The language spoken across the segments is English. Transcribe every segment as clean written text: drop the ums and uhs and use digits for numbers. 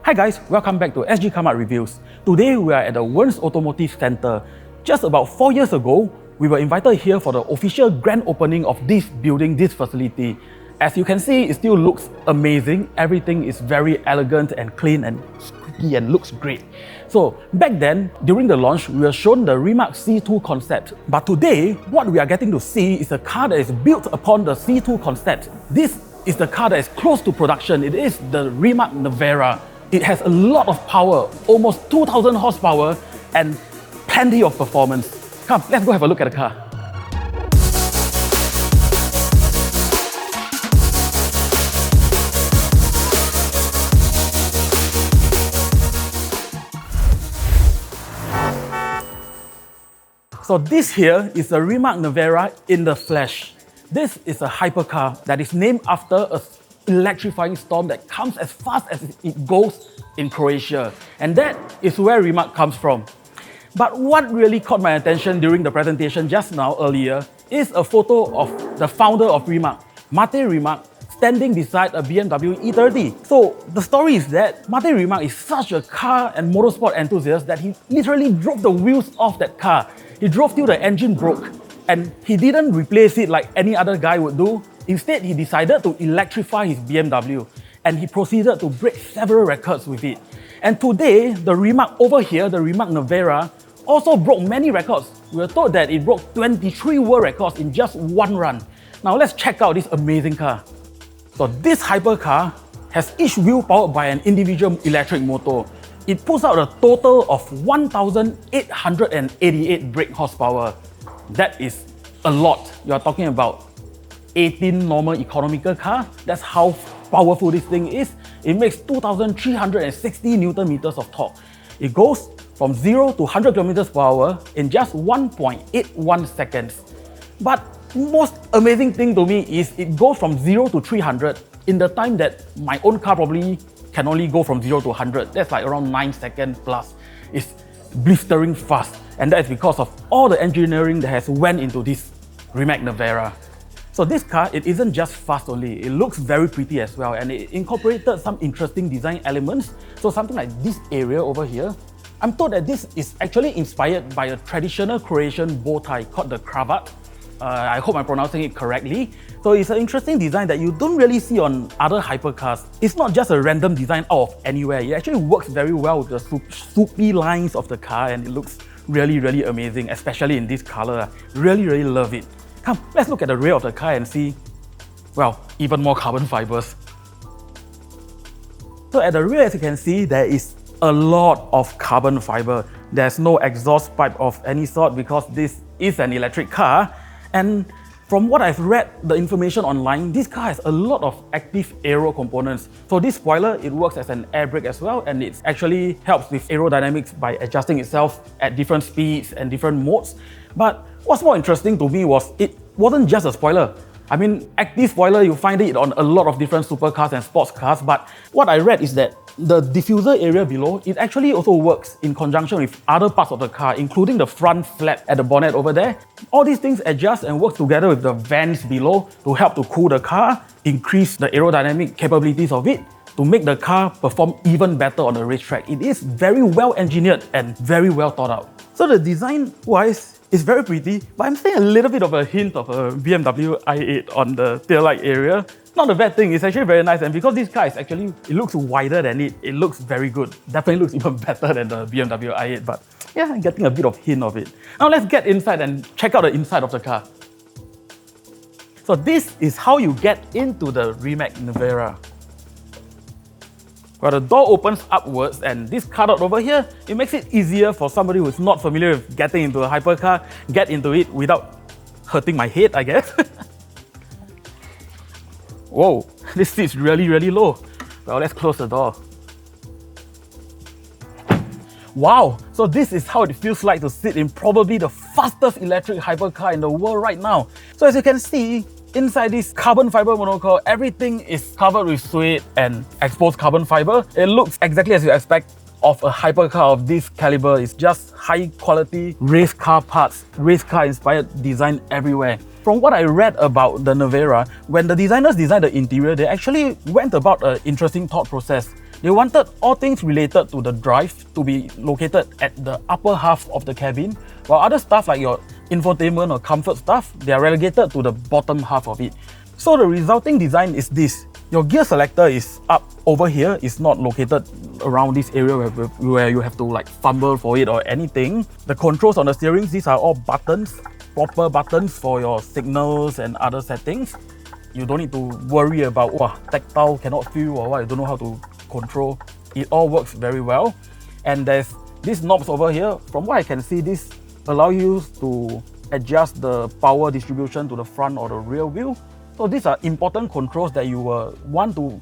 Hi guys, welcome back to Sgcarmart Reviews. Today we are at the Wern's Automotive Centre. Just about 4 years ago, we were invited here for the official grand opening of this building, this facility. As you can see, it still looks amazing. Everything is very elegant and clean and squeaky and looks great. So back then, during the launch, we were shown the Rimac C2 concept. But today, what we are getting to see is a car that is built upon the C2 concept. This is the car that is close to production. It is the Rimac Nevera. It has a lot of power, almost 2,000 horsepower and plenty of performance. Come, let's go have a look at the car. So this here is a Rimac Nevera in the flesh. This is a hypercar that is named after an electrifying storm that comes as fast as it goes in Croatia. And that is where Rimac comes from. But what really caught my attention during the presentation just now earlier is a photo of the founder of Rimac, Mate Rimac, standing beside a BMW E30. So the story is that Mate Rimac is such a car and motorsport enthusiast that he literally drove the wheels off that car. He drove till the engine broke, and he didn't replace it like any other guy would do. Instead, he decided to electrify his BMW, and he proceeded to break several records with it. And today, the Rimac over here, the Rimac Nevera, also broke many records. We were told that it broke 23 world records in just one run. Now let's check out this amazing car. So this hypercar has each wheel powered by an individual electric motor. It pulls out a total of 1,888 brake horsepower. That is a lot. You are talking about 18 normal economical cars. That's how powerful this thing is. It makes 2,360 Newton meters of torque. It goes from 0 to 100 kilometers per hour in just 1.81 seconds. But most amazing thing to me is it goes from 0 to 300 in the time that my own car probably can only go from 0 to 100. That's like around 9 seconds plus. It's blistering fast. And that is because of all the engineering that has went into this Rimac Nevera. So this car, it isn't just fast only. It looks very pretty as well, and it incorporated some interesting design elements. So something like this area over here, I'm told that this is actually inspired by a traditional Croatian bow tie called the cravat. I hope I'm pronouncing it correctly. So it's an interesting design that you don't really see on other hypercars. It's not just a random design out of anywhere. It actually works very well with the soupy lines of the car, and it looks really, really amazing, especially in this color. Really love it. Come, let's look at the rear of the car and see, well, even more carbon fibers. So at the rear, as you can see, there is a lot of carbon fiber. There's no exhaust pipe of any sort because this is an electric car. And from what I've read, the information online, this car has a lot of active aero components. So this spoiler, it works as an air brake as well, and it actually helps with aerodynamics by adjusting itself at different speeds and different modes. But what's more interesting to me was it wasn't just a spoiler. I mean, active spoiler, you find it on a lot of different supercars and sports cars, but what I read is that the diffuser area below, it actually also works in conjunction with other parts of the car, including the front flap at the bonnet over there. All these things adjust and work together with the vents below to help to cool the car, increase the aerodynamic capabilities of it, to make the car perform even better on the racetrack. It is very well engineered and very well thought out. So the design-wise, it's very pretty, but I'm seeing a little bit of a hint of a BMW i8 on the taillight area. Not a bad thing, it's actually very nice, and because this car is actually, it looks wider than it looks very good. Definitely looks even better than the BMW i8, but yeah, I'm getting a bit of hint of it. Now let's get inside and check out the inside of the car. So this is how you get into the Rimac Nevera. Well, the door opens upwards, and this cutout over here, it makes it easier for somebody who's not familiar with getting into a hypercar, get into it without hurting my head, I guess. Whoa, this seat's really low. Well, let's close the door. Wow, so this is how it feels like to sit in probably the fastest electric hypercar in the world right now. So as you can see, inside this carbon fiber monocoque, everything is covered with suede and exposed carbon fiber. It looks exactly as you expect of a hypercar of this caliber. It's just high quality race car parts, race car inspired design everywhere. From what I read about the Nevera, when the designers designed the interior, they actually went about an interesting thought process. They wanted all things related to the drive to be located at the upper half of the cabin, while other stuff like your infotainment or comfort stuff, they are relegated to the bottom half of it. So the resulting design is this. Your gear selector is up over here, it's not located around this area where you have to like fumble for it or anything. The controls on the steering, these are all buttons, proper buttons for your signals and other settings. You don't need to worry about, tactile, cannot feel or what, you don't know how to control. It all works very well. And there's these knobs over here. From what I can see, this allows you to adjust the power distribution to the front or the rear wheel. So these are important controls that you will want to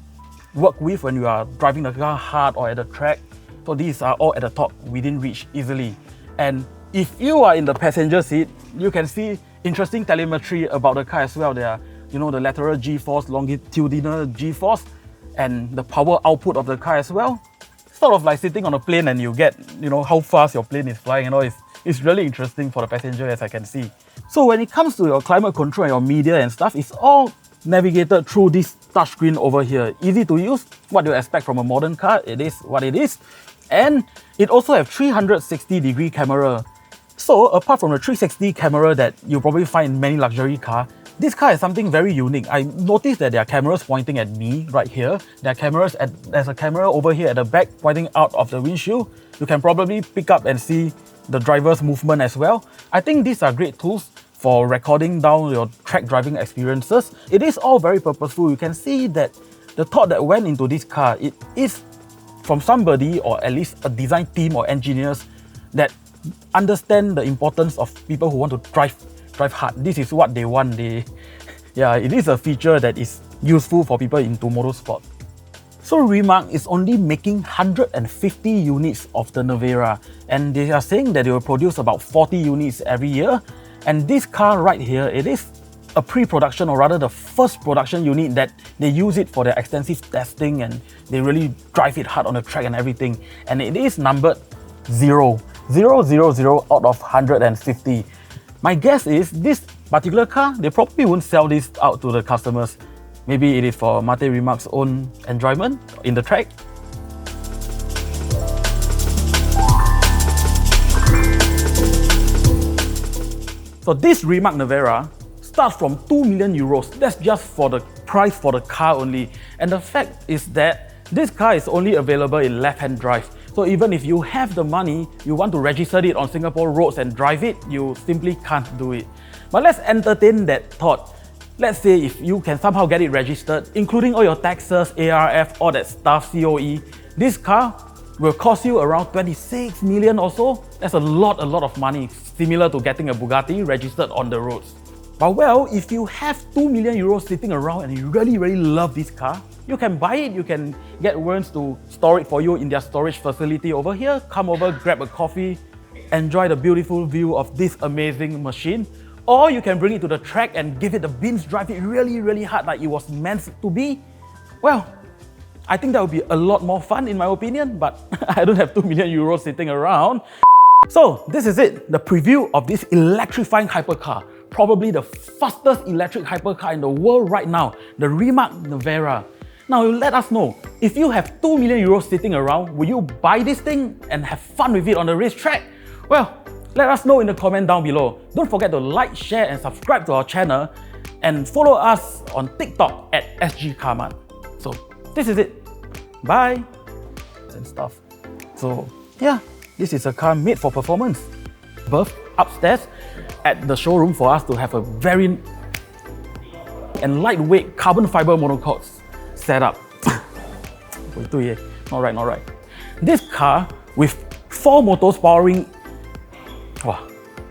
work with when you are driving the car hard or at the track. So these are all at the top, within reach easily. And if you are in the passenger seat, you can see interesting telemetry about the car as well. There are, the lateral G-force, longitudinal G-force, and the power output of the car as well. Sort of like sitting on a plane and you get, how fast your plane is flying. It's really interesting for the passenger, as I can see. So when it comes to your climate control and your media and stuff, it's all navigated through this touchscreen over here. Easy to use, what you expect from a modern car, it is what it is. And it also has 360-degree camera. So apart from the 360 camera that you probably find in many luxury cars, this car is something very unique. I noticed that there are cameras pointing at me right here. There's a camera over here at the back pointing out of the windshield. You can probably pick up and see the driver's movement as well. I think these are great tools for recording down your track driving experiences. It is all very purposeful. You can see that the thought that went into this car, it is from somebody, or at least a design team or engineers that understand the importance of people who want to drive hard. This is what they want. It is a feature that is useful for people into motorsport. So Rimac is only making 150 units of the Nevera, and they are saying that they will produce about 40 units every year. And this car right here, it is a pre-production, or rather the first production unit that they use it for their extensive testing, and they really drive it hard on the track and everything. And it is numbered 0 out of 150. My guess is this particular car, they probably won't sell this out to the customers. Maybe it is for Mate Rimac's own enjoyment in the track. So this Rimac Nevera starts from 2 million euros. That's just for the price for the car only. And the fact is that this car is only available in left-hand drive. So even if you have the money, you want to register it on Singapore roads and drive it, you simply can't do it. But let's entertain that thought. Let's say if you can somehow get it registered, including all your taxes, ARF, all that stuff, COE, this car will cost you around 26 million or so. That's a lot of money, similar to getting a Bugatti registered on the roads. But well, if you have 2 million euros sitting around and you really love this car, you can buy it, you can get Werns to store it for you in their storage facility over here. Come over, grab a coffee, enjoy the beautiful view of this amazing machine. Or you can bring it to the track and give it the beans, drive it really hard like it was meant to be. Well, I think that would be a lot more fun in my opinion, but I don't have 2 million euros sitting around. So this is it, the preview of this electrifying hypercar. Probably the fastest electric hypercar in the world right now, the Rimac Nevera. Now let us know, if you have 2 million euros sitting around, will you buy this thing and have fun with it on the racetrack? Well, let us know in the comment down below. Don't forget to like, share and subscribe to our channel, and follow us on TikTok at Sgcarmart. So this is it. Bye and stuff. So yeah, this is a car made for performance. Above, upstairs at the showroom for us to have a very lightweight carbon fiber monocoques setup. Not right. This car with 4 motors powering. Wow.